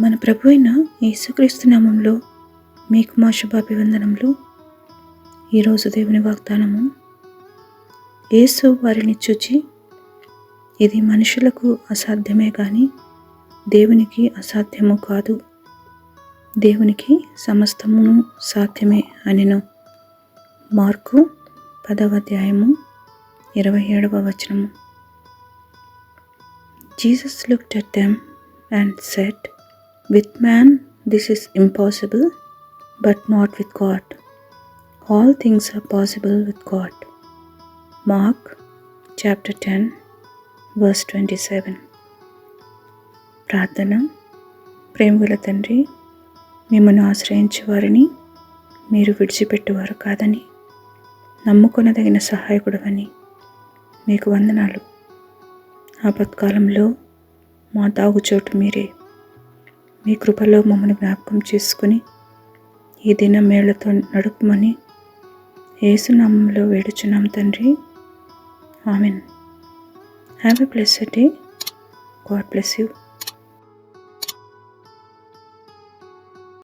మన ప్రభు అయిన యేసుక్రీస్తు నామంలో మీకు మా శుభాభివందనములు. ఈరోజు దేవుని వాగ్దానము, యేసు వారిని చూచి, ఇది మనుషులకు అసాధ్యమే కానీ దేవునికి అసాధ్యము కాదు, దేవునికి సమస్తమును సాధ్యమే అనెను. మార్కు 10వ అధ్యాయము 27వ వచనము. Jesus looked at them and said, "With man this is impossible, but not with God. All things are possible with God." Mark chapter 10 verse 27. ప్రార్థన. ప్రేమగల తండ్రి, మిమ్మల్ని ఆశ్రయించే వారిని మీరు విడిచిపెట్టువారు కాదని, నమ్ముకొనదగిన సహాయకుడవని మీకు వందనాలు. ఆపత్కాలంలో మా తాగుచోటు మీరే. మీ కృపలో మమ్మల్ని జ్ఞాపకం చేసుకుని ఈ దినం మేళ్లతో నడుపుమని యేసు నామములో వేడుచున్నాం తండ్రి. Amen. Have a blessed day. God bless you.